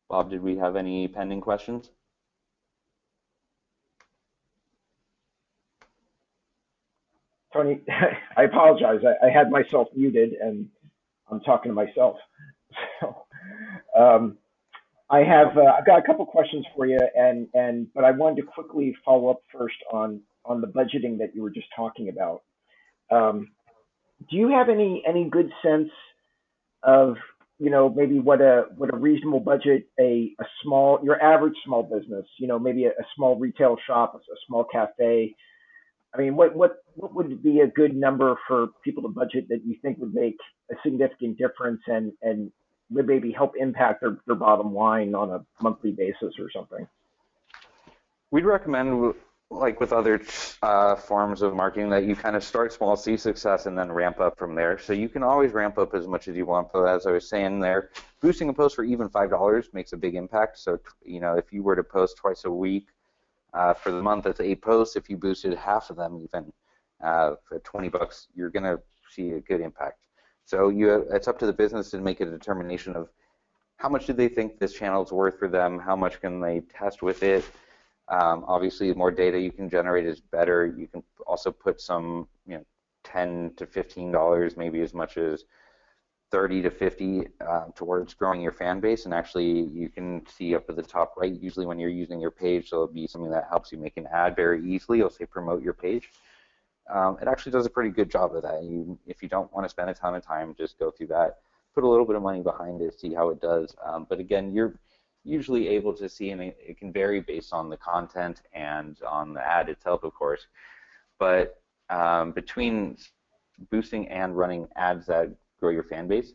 Bob, did we have any pending questions? Tony, I apologize. I had myself muted, and I'm talking to myself. So, I've got a couple questions for you, but I wanted to quickly follow up first on the budgeting that you were just talking about. Do you have any good sense of maybe what a reasonable budget your average small business, maybe a small retail shop, a small cafe. I mean, what would be a good number for people to budget that you think would make a significant difference and would maybe help impact their bottom line on a monthly basis or something? We'd recommend, like with other forms of marketing, that you kind of start small, see success, and then ramp up from there. So you can always ramp up as much as you want. But as I was saying there, boosting a post for even $5 makes a big impact. So if you were to post twice a week for the month, that's 8 posts. If you boosted half of them, even for $20, you're gonna see a good impact. So it's up to the business to make a determination of how much do they think this channel is worth for them, how much can they test with it. Obviously, the more data you can generate is better. You can also put some, $10 to $15, maybe as much as 30 to 50 towards growing your fan base. And actually, you can see up at the top right, usually when you're using your page, so it'll be something that helps you make an ad very easily. It'll say promote your page. It actually does a pretty good job of that. If you don't want to spend a ton of time, just go through that, put a little bit of money behind it, see how it does. But again, you're usually able to see, and it can vary based on the content and on the ad itself, of course. But between boosting and running ads that grow your fan base,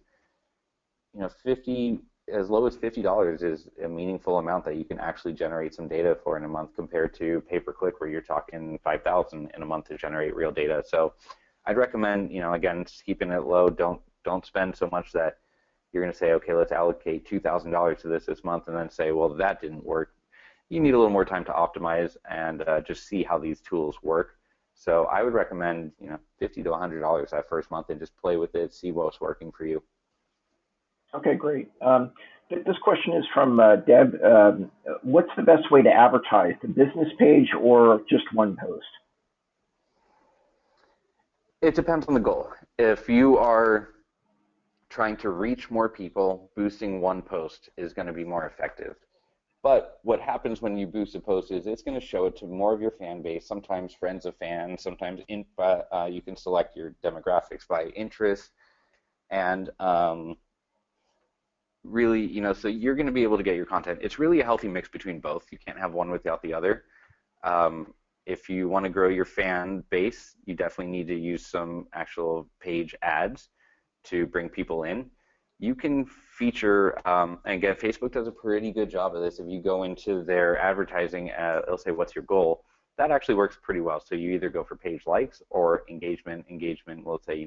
as low as $50 is a meaningful amount that you can actually generate some data for in a month, compared to pay-per-click where you're talking $5,000 in a month to generate real data. So I'd recommend, again, just keeping it low. Don't spend so much that you're going to say, okay, let's allocate $2,000 to this month, and then say, well, that didn't work. You need a little more time to optimize and just see how these tools work. So I would recommend, $50 to $100 that first month, and just play with it, see what's working for you. Okay, great. This question is from Deb. What's the best way to advertise, the business page or just one post? It depends on the goal. If you are trying to reach more people, boosting one post is going to be more effective. But what happens when you boost a post is it's going to show it to more of your fan base, sometimes friends of fans, sometimes you can select your demographics by interest. And really, so you're going to be able to get your content. It's really a healthy mix between both. You can't have one without the other. If you want to grow your fan base, you definitely need to use some actual page ads to bring people in. You can feature, and again, Facebook does a pretty good job of this. If you go into their advertising, it'll say, what's your goal? That actually works pretty well. So you either go for page likes or engagement. Engagement will say,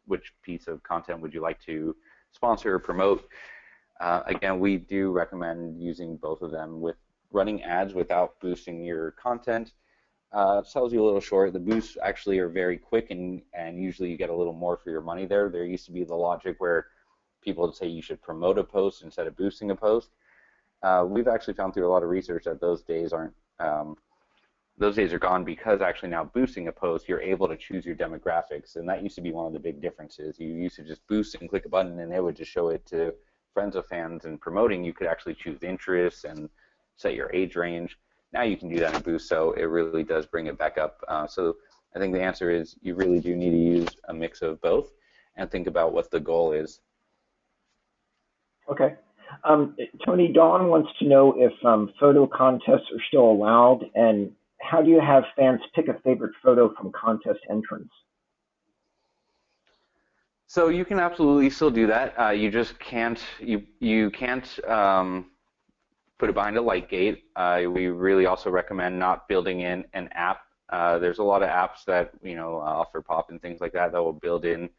which piece of content would you like to sponsor or promote? Again, we do recommend using both of them. With running ads without boosting your content, sells you a little short. The boosts actually are very quick, and usually you get a little more for your money there. There used to be the logic where people would say you should promote a post instead of boosting a post. We've actually found through a lot of research that those days are gone, because actually now boosting a post, you're able to choose your demographics, and that used to be one of the big differences. You used to just boost and click a button, and it would just show it to friends of fans. And promoting, you could actually choose interests and set your age range. Now you can do that in Boost, so it really does bring it back up. So I think the answer is you really do need to use a mix of both and think about what the goal is. Okay. Tony, Dawn wants to know if photo contests are still allowed, and how do you have fans pick a favorite photo from contest entrants? So you can absolutely still do that. You just can't. You can't put it behind a light gate. We really also recommend not building in an app. There's a lot of apps that offer pop and things like that will build in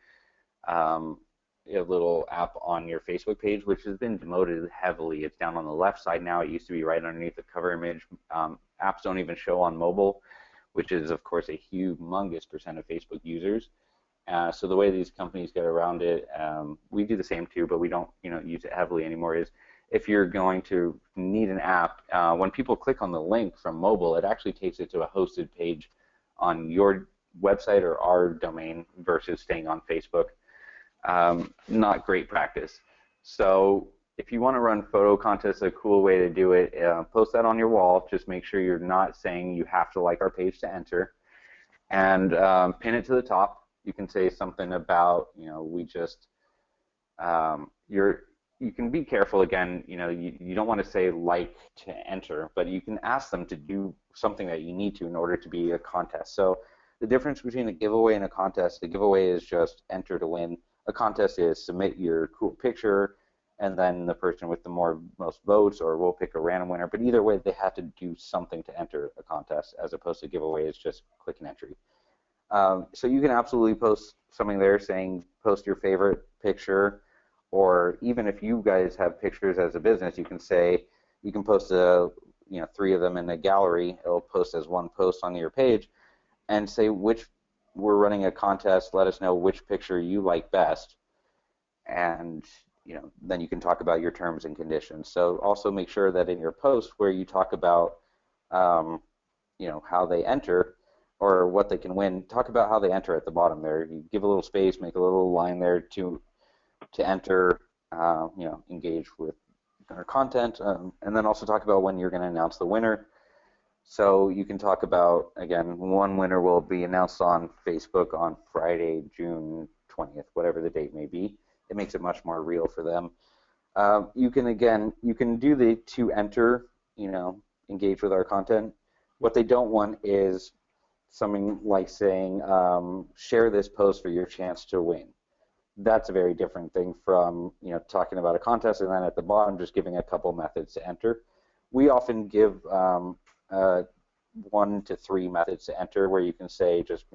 a little app on your Facebook page, which has been demoted heavily. It's down on the left side now. It used to be right underneath the cover image. Apps don't even show on mobile, which is of course a humongous percent of Facebook users. So the way these companies get around it, we do the same too, but we don't use it heavily anymore, is if you're going to need an app, when people click on the link from mobile, it actually takes it to a hosted page on your website or our domain versus staying on Facebook. Not great practice. So if you want to run photo contests, a cool way to do it, post that on your wall. Just make sure you're not saying you have to like our page to enter, and pin it to the top. You can say something about, we just you can be careful again. You don't want to say like to enter, but you can ask them to do something that you need to in order to be a contest. So the difference between a giveaway and a contest, the giveaway is just enter to win. A contest is submit your cool picture, and then the person with the most votes, or we'll pick a random winner. But either way, they have to do something to enter a contest, as opposed to giveaway is just click an entry. So you can absolutely post something there saying post your favorite picture, or even if you guys have pictures as a business, you can say you can post 3 of them in a gallery. It'll post as one post on your page, and say we're running a contest. Let us know which picture you like best, and then you can talk about your terms and conditions. So also make sure that in your post where you talk about how they enter or what they can win, talk about how they enter at the bottom there. You give a little space, make a little line there to enter, engage with our content, and then also talk about when you're going to announce the winner. So you can talk about, again, one winner will be announced on Facebook on Friday, June 20th, whatever the date may be. It makes it much more real for them. You can do the to enter, engage with our content. What they don't want is something like saying, share this post for your chance to win. That's a very different thing from talking about a contest and then at the bottom just giving a couple methods to enter. We often give 1 to 3 methods to enter, where you can say just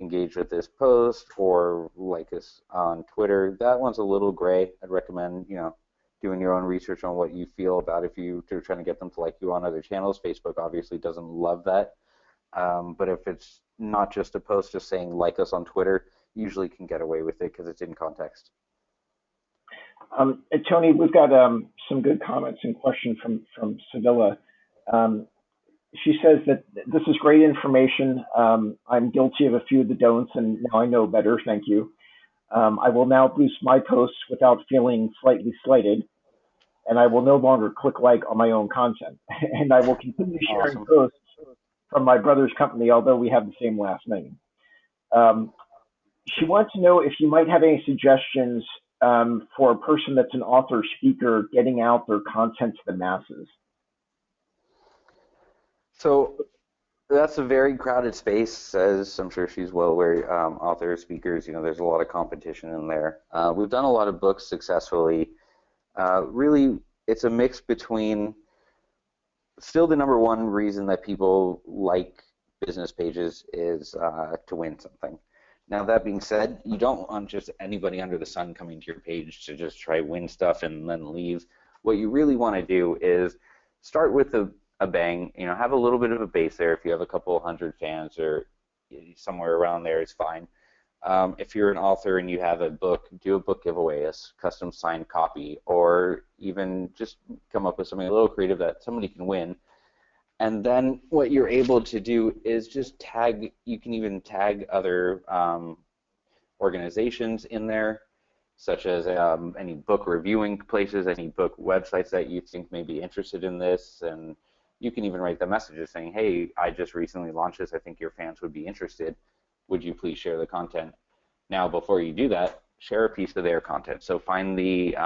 engage with this post or like us on Twitter. That one's a little gray. I'd recommend doing your own research on what you feel about if you're trying to get them to like you on other channels. Facebook obviously doesn't love that, but if it's not just a post just saying like us on Twitter, usually can get away with it because it's in context. Tony, we've got some good comments and questions from Sevilla. She says that this is great information. I'm guilty of a few of the don'ts, and now I know better. Thank you. I will now boost my posts without feeling slightly slighted, and I will no longer click like on my own content. And I will continue sharing Awesome. posts from my brother's company, although we have the same last name. She wants to know if you might have any suggestions for a person that's an author speaker getting out their content to the masses. So that's a very crowded space, as I'm sure she's well aware. Authors, speakers, there's a lot of competition in there. We've done a lot of books successfully. Really, it's a mix between still the number one reason that people like business pages is to win something. Now, that being said, you don't want just anybody under the sun coming to your page to just try win stuff and then leave. What you really want to do is start with a bang, have a little bit of a base there. If you have a couple hundred fans or somewhere around there, it's fine. If you're an author and you have a book, do a book giveaway, a custom signed copy, or even just come up with something a little creative that somebody can win. And then what you're able to do is just tag, you can even tag other organizations in there, such as any book reviewing places, any book websites that you think may be interested in this, and you can even write the messages saying, hey, I just recently launched this, I think your fans would be interested, would you please share the content? Now, before you do that, share a piece of their content. So find the,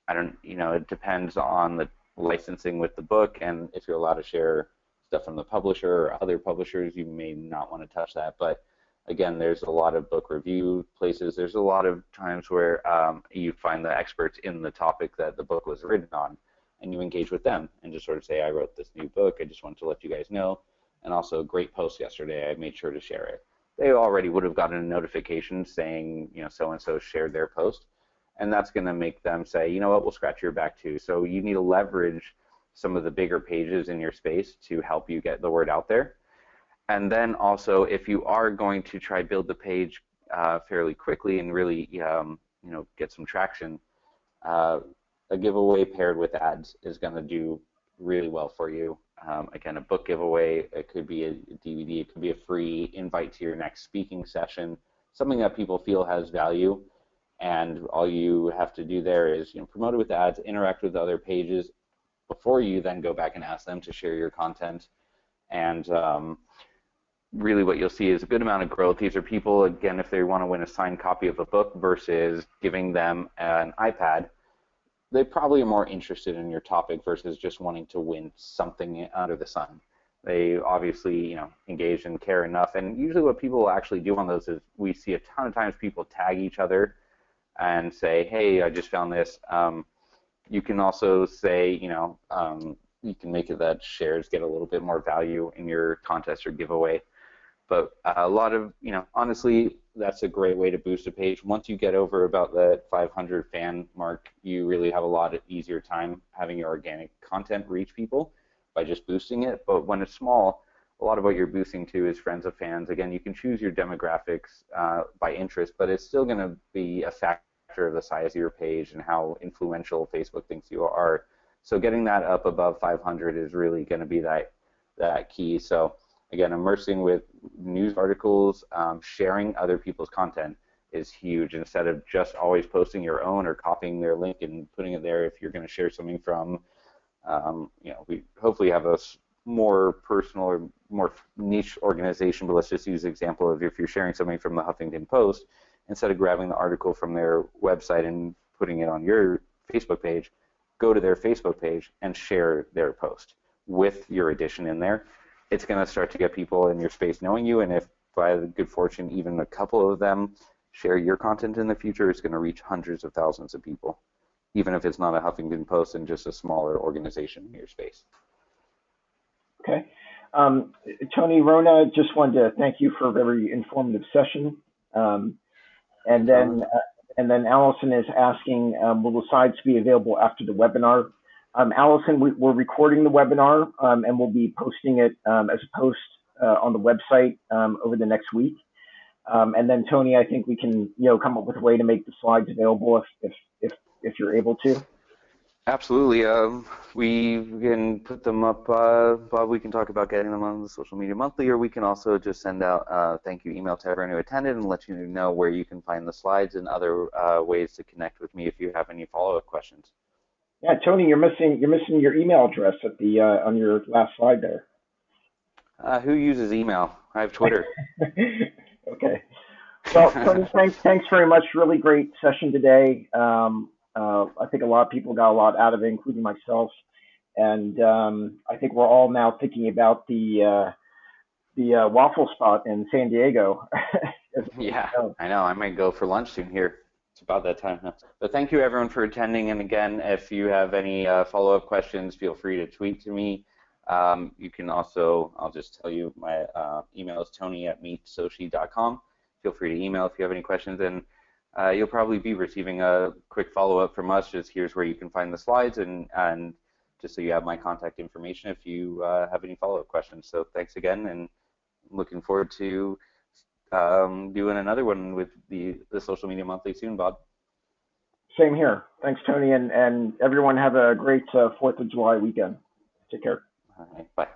it depends on the licensing with the book, and if you're allowed to share stuff from the publisher or other publishers, you may not want to touch that. But again, there's a lot of book review places. There's a lot of times where you find the experts in the topic that the book was written on, and you engage with them and just sort of say, I wrote this new book, I just wanted to let you guys know, and also great post yesterday, I made sure to share it. They already would have gotten a notification saying, so-and-so shared their post, and that's going to make them say, you know what, we'll scratch your back too. So you need to leverage some of the bigger pages in your space to help you get the word out there. And then also, if you are going to try build the page fairly quickly and really, get some traction, a giveaway paired with ads is going to do really well for you. Again, a book giveaway, it could be a DVD, it could be a free invite to your next speaking session, something that people feel has value. And all you have to do there is promote it with ads, interact with other pages before you then go back and ask them to share your content. And really what you'll see is a good amount of growth. These are people, again, if they want to win a signed copy of a book versus giving them an iPad, they probably are more interested in your topic versus just wanting to win something under the sun. They obviously, engage and care enough. And usually what people actually do on those is we see a ton of times people tag each other and say, hey, I just found this. You can also say, you can make it that shares get a little bit more value in your contest or giveaway. But a lot of, honestly, that's a great way to boost a page. Once you get over about the 500 fan mark, you really have a lot of easier time having your organic content reach people by just boosting it. But when it's small, a lot of what you're boosting to is friends of fans. Again, you can choose your demographics by interest, but it's still going to be a factor of the size of your page and how influential Facebook thinks you are. So getting that up above 500 is really going to be that key. So again, immersing with news articles, sharing other people's content is huge. Instead of just always posting your own or copying their link and putting it there, if you're going to share something from, we hopefully have a more personal or more niche organization, but let's just use the example of if you're sharing something from the Huffington Post, instead of grabbing the article from their website and putting it on your Facebook page, go to their Facebook page and share their post with your edition in there. It's going to start to get people in your space knowing you, and if by good fortune even a couple of them share your content in the future, it's going to reach hundreds of thousands of people, even if it's not a Huffington Post and just a smaller organization in your space. Okay. Tony, Rona, just wanted to thank you for a very informative session. And then Allison is asking, will the slides be available after the webinar? Allison, we're recording the webinar and we'll be posting it as a post on the website over the next week. And then Tony, I think we can come up with a way to make the slides available if you're able to. Absolutely. We can put them up, Bob, we can talk about getting them on the Social Media Monthly, or we can also just send out a thank you email to everyone who attended and let you know where you can find the slides and other ways to connect with me if you have any follow-up questions. Yeah, Tony, you're missing your email address at the on your last slide there. Who uses email? I have Twitter. Okay. Well, Tony, thanks very much. Really great session today. I think a lot of people got a lot out of it, including myself. And I think we're all now thinking about the waffle spot in San Diego. Yeah, I know. I might go for lunch soon here. It's about that time now. But thank you, everyone, for attending. And again, if you have any follow-up questions, feel free to tweet to me. You can also, I'll just tell you, my email is tony@meetsoci.com. Feel free to email if you have any questions. And you'll probably be receiving a quick follow-up from us. Just here's where you can find the slides, and just so you have my contact information if you have any follow-up questions. So thanks again, and looking forward to doing another one with the Social Media Monthly soon, Bob. Same here. Thanks, Tony, and everyone have a great 4th of July weekend. Take care. All right, bye.